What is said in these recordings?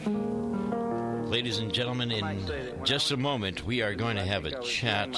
Ladies and gentlemen, in just a moment, we are going to have a chat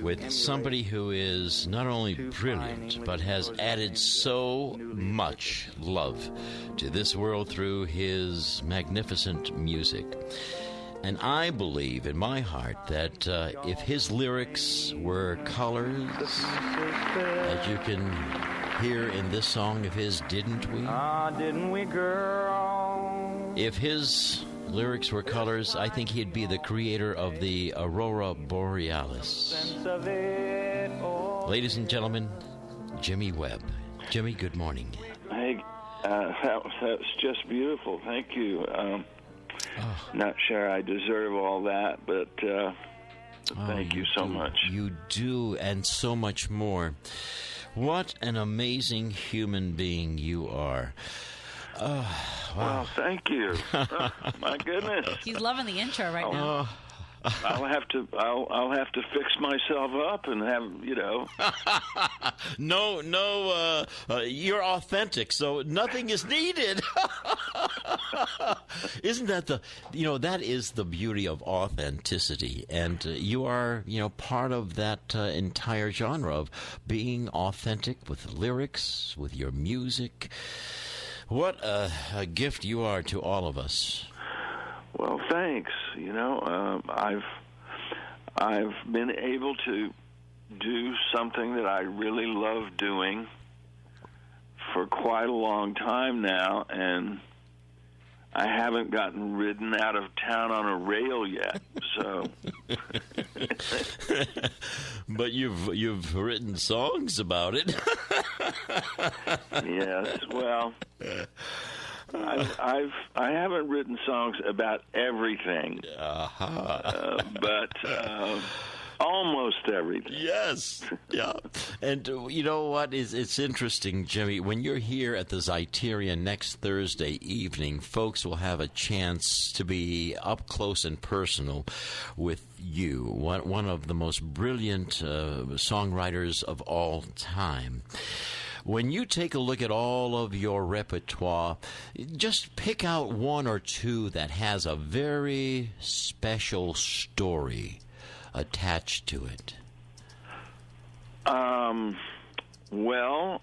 with somebody who is not only brilliant, but has added so much love to this world through his magnificent music. And I believe in my heart that if his lyrics were colors, as you can hear in this song of his, Didn't We? Didn't we, girl? If his lyrics were colors, I think he'd be the creator of the Aurora Borealis. Ladies and gentlemen, Jimmy Webb. Jimmy, good morning. Hey, that was just beautiful. Thank you. Not sure I deserve all that, but thank you so much. You do, and so much more. What an amazing human being you are. Wow. Well, thank you. My goodness. He's loving the intro right now. I'll have to fix myself up and have, No, you're authentic, so nothing is needed. Isn't that that is the beauty of authenticity, and you are, part of that entire genre of being authentic with lyrics, with your music. What a gift you are to all of us. Well, thanks. I've been able to do something that I really love doing for quite a long time now, and I haven't gotten ridden out of town on a rail yet. So, but you've written songs about it. Yes. Well, I haven't written songs about everything, but almost everything. Yes, yeah. And you know what? It's interesting, Jimmy. When you're here at the Zeiteria next Thursday evening, folks will have a chance to be up close and personal with you, one of the most brilliant songwriters of all time. When you take a look at all of your repertoire, just pick out one or two that has a very special story attached to it. Well,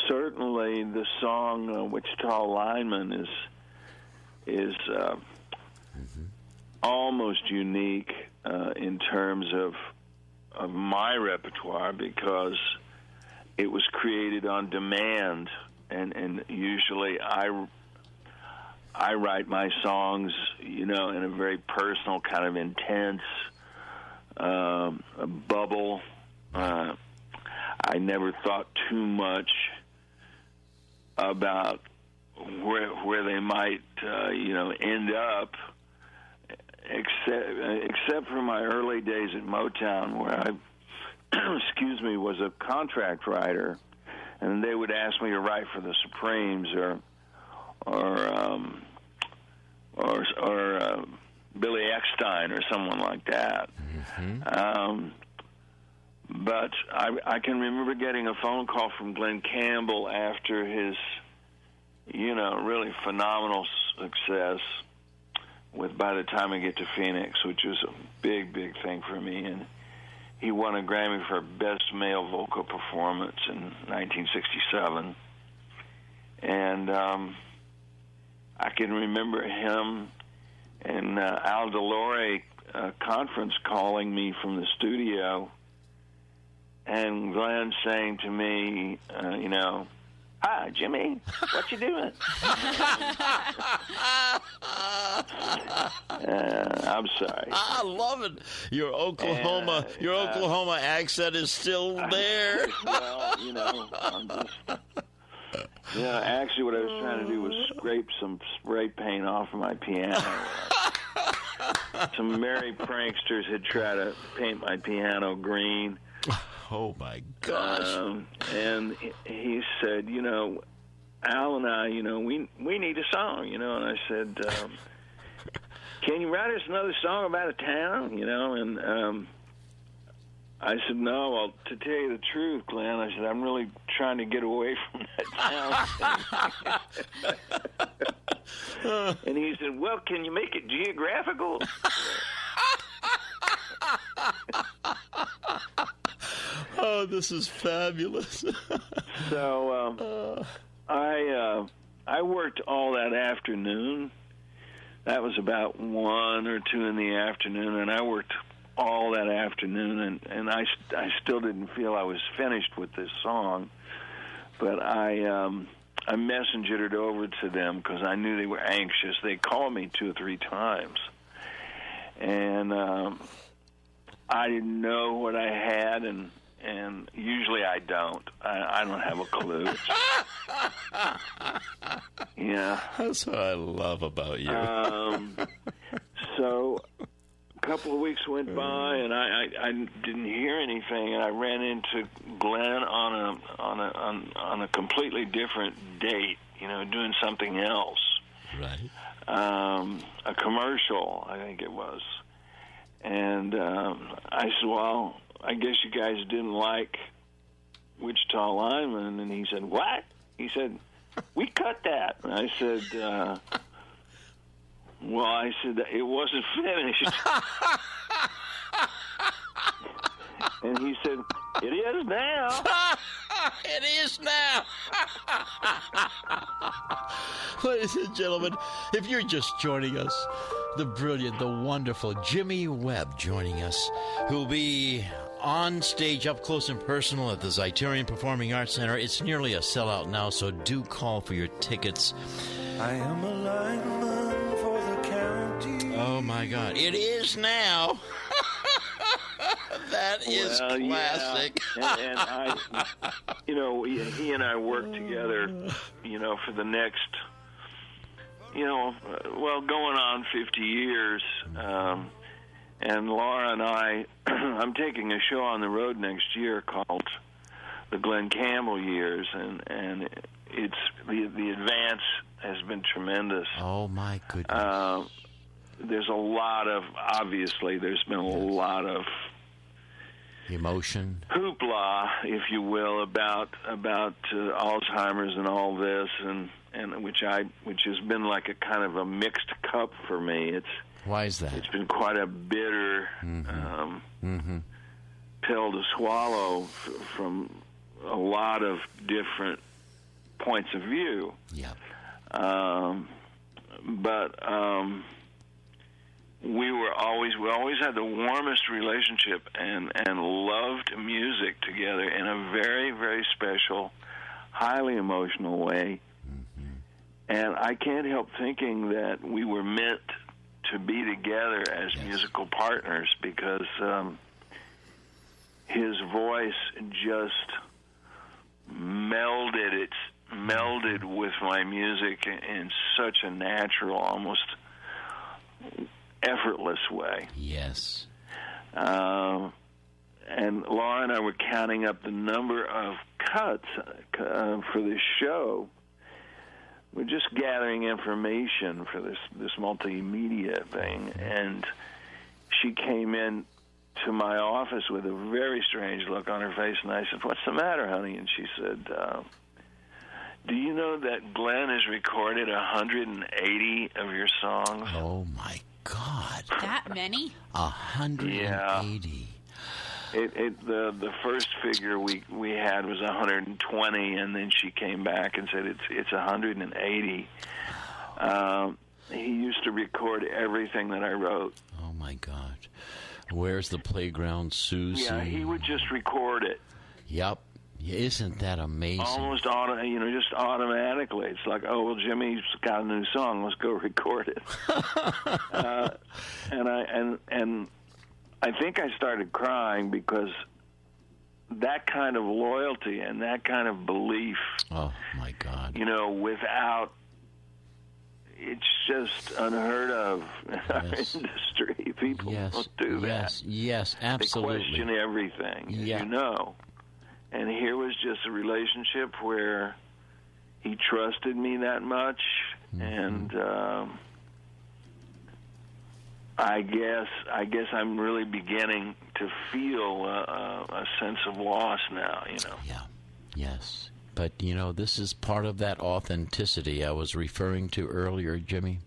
certainly the song Wichita Lineman is almost unique in terms of my repertoire, because it was created on demand, and usually I write my songs, in a very personal, kind of intense bubble. I never thought too much about where they might, end up, except for my early days at Motown, where I was a contract writer, and they would ask me to write for the Supremes or Billy Eckstine or someone like that. Mm-hmm. But I can remember getting a phone call from Glen Campbell after his, really phenomenal success with By the Time I Get to Phoenix, which was a big, big thing for me. And he won a Grammy for Best Male Vocal Performance in 1967. And I can remember him and Al DeLore conference calling me from the studio, and Glenn saying to me, "Hi, Jimmy, what you doing?" I'm sorry. I love it. Your Oklahoma accent is still there. Well, I'm just. Actually, what I was trying to do was scrape some spray paint off of my piano. Some merry pranksters had tried to paint my piano green. Oh, my gosh. And he said, Al and I, we need a song, and I said, can you write us another song about a town, and I said, no, well, to tell you the truth, Glenn, I said, I'm really trying to get away from that town. And he said, well, can you make it geographical? Oh, this is fabulous. So I worked all that afternoon. That was about 1 or 2 in the afternoon, and I worked all that afternoon, and I still didn't feel I was finished with this song, but I messengered it over to them because I knew they were anxious. They called me 2 or 3 times, and I didn't know what I had, and usually I don't. I don't have a clue. Yeah. That's what I love about you. So a couple of weeks went by, and I didn't hear anything, and I ran into Glenn on a completely different date, doing something else. Right. A commercial, I think it was. And I said, well, I guess you guys didn't like Wichita Lineman. And he said, what? He said, we cut that. And I said, it wasn't finished. And he said, it is now. It is now. Ladies and gentlemen, if you're just joining us, the brilliant, the wonderful Jimmy Webb joining us, who'll be on stage up close and personal at the Zeiterion Performing Arts Center. It's nearly a sellout now, so do call for your tickets. I am a lineman for the county. Oh, my God. It is now. That is classic. Yeah. And I, he and I worked together, for the next, going on 50 years. And Laura and I'm taking a show on the road next year called the Glen Campbell Years, and it's the advance has been tremendous. Oh, my goodness. There's been a lot of emotion, hoopla, if you will, about Alzheimer's and all this, and which has been like a kind of a mixed cup for me. Why is that? It's been quite a bitter pill to swallow from a lot of different points of view. Yeah. But we always had the warmest relationship and loved music together in a very, very special, highly emotional way. And I can't help thinking that we were meant to be together as musical partners because his voice just melded with my music in such a natural, almost effortless way. Yes. And Laura and I were counting up the number of cuts for this show. We're just gathering information for this multimedia thing, and she came in to my office with a very strange look on her face, and I said, "What's the matter, honey?" And she said, "Do you know that Glenn has recorded 180 of your songs?" Oh my God! That many? 180. Yeah. The first figure we had was 120, and then she came back and said it's 180. He used to record everything that I wrote. Oh my God! Where's the playground, Susie? Yeah, he would just record it. Yep. Isn't that amazing? Almost just automatically. It's like, oh well, Jimmy's got a new song. Let's go record it. And I think I started crying because that kind of loyalty and that kind of belief. Oh my God! Without, it's just unheard of in our industry. People don't do that. Yes, absolutely. They question everything, Yeah. And here was just a relationship where he trusted me that much, and I guess I'm really beginning to feel a sense of loss now. Yeah. Yes. But, this is part of that authenticity I was referring to earlier, Jimmy.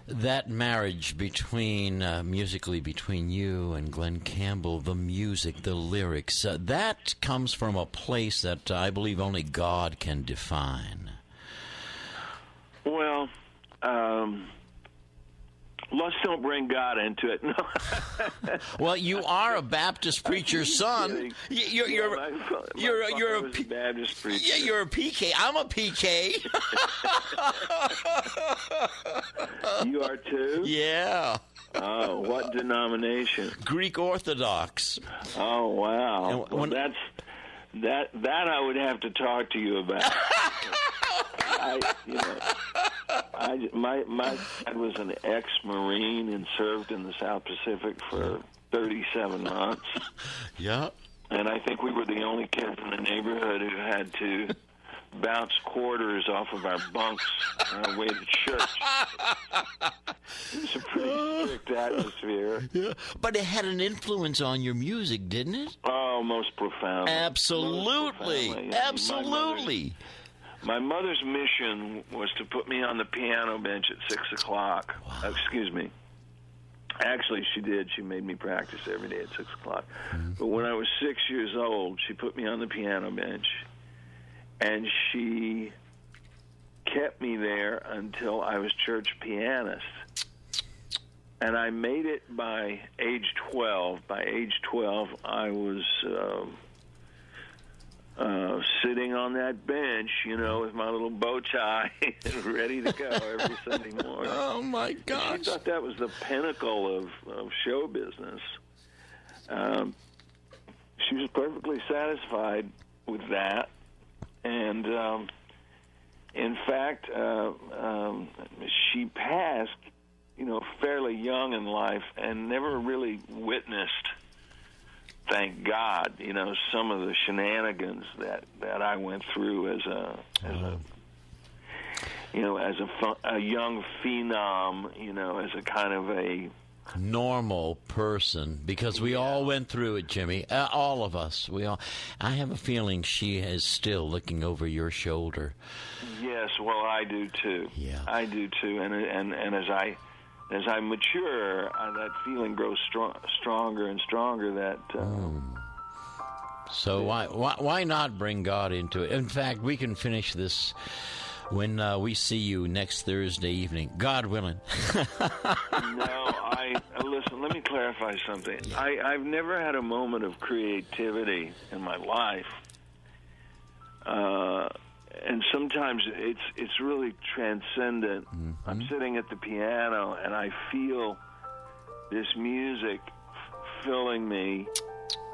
That marriage musically between you and Glen Campbell, the music, the lyrics, that comes from a place that I believe only God can define. Well, let's don't bring God into it. No. Well, you are a Baptist preacher's son. You're a Baptist preacher. Yeah, you're a PK. I'm a PK. You are too? Yeah. Oh, what denomination? Greek Orthodox. Oh, wow. Well, that I would have to talk to you about. My dad was an ex-Marine and served in the South Pacific for 37 months. Yeah. And I think we were the only kids in the neighborhood who had to bounce quarters off of our bunks on our way to church. It was a pretty strict atmosphere. Yeah. But it had an influence on your music, didn't it? Oh, most profoundly. Absolutely. Most profoundly. Absolutely. My mother's mission was to put me on the piano bench at 6 o'clock. Wow. Excuse me. Actually, she did. She made me practice every day at 6 o'clock. Mm-hmm. But when I was 6 years old, she put me on the piano bench, and she kept me there until I was church pianist. And I made it by age 12. By age 12, I was sitting on that bench, with my little bow tie, ready to go every Sunday morning. Oh, my gosh. And she thought that was the pinnacle of show business. She was perfectly satisfied with that. And, in fact, she passed, fairly young in life and never really witnessed, thank God, some of the shenanigans that I went through as a young phenom, as a kind of a normal person, because we all went through it, Jimmy. All of us. I have a feeling she is still looking over your shoulder. Yes, well, I do too. Yeah, I do too. And as I mature, that feeling grows stronger and stronger. That. So why not bring God into it? In fact, we can finish this when we see you next Thursday evening, God willing. Listen, let me clarify something. Yeah. I've never had a moment of creativity in my life. And sometimes it's really transcendent. Mm-hmm. I'm sitting at the piano, and I feel this music filling me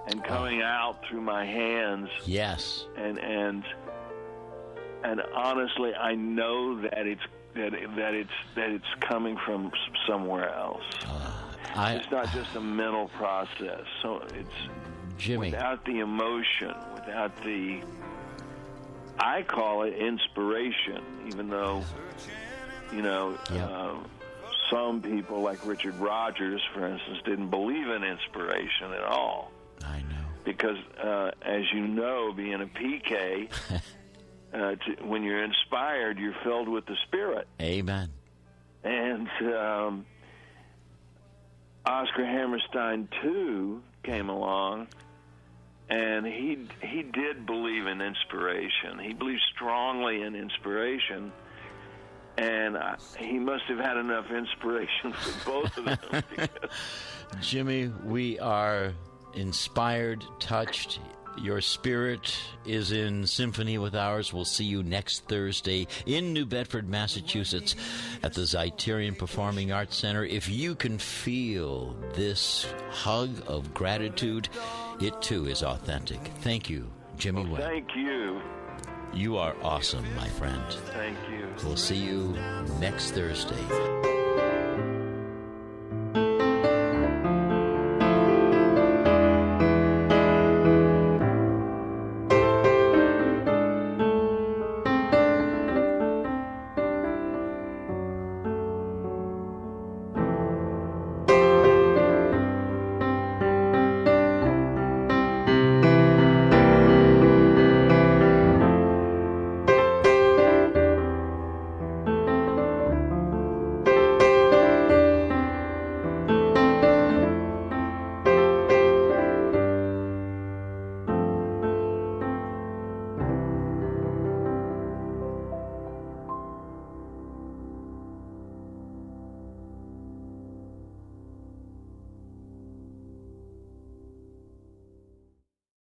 and coming out through my hands. Yes. And honestly, I know that it's coming from somewhere else. It's not just a mental process. So it's Jimmy. Without the emotion, without the, I call it inspiration, even though, some people like Richard Rodgers, for instance, didn't believe in inspiration at all. I know. Because, as you know, being a PK, when you're inspired, you're filled with the Spirit. Amen. And Oscar Hammerstein, too, came along, and he did believe in inspiration. He believed strongly in inspiration, and he must have had enough inspiration for both of them. Jimmy, we are inspired, touched. Your spirit is in symphony with ours. We'll see you next Thursday in New Bedford, Massachusetts at the Zeiterion Performing Arts Center. If you can feel this hug of gratitude, it too is authentic. Thank you, Jimmy Webb. Thank you. You are awesome, my friend. Thank you. We'll see you next Thursday.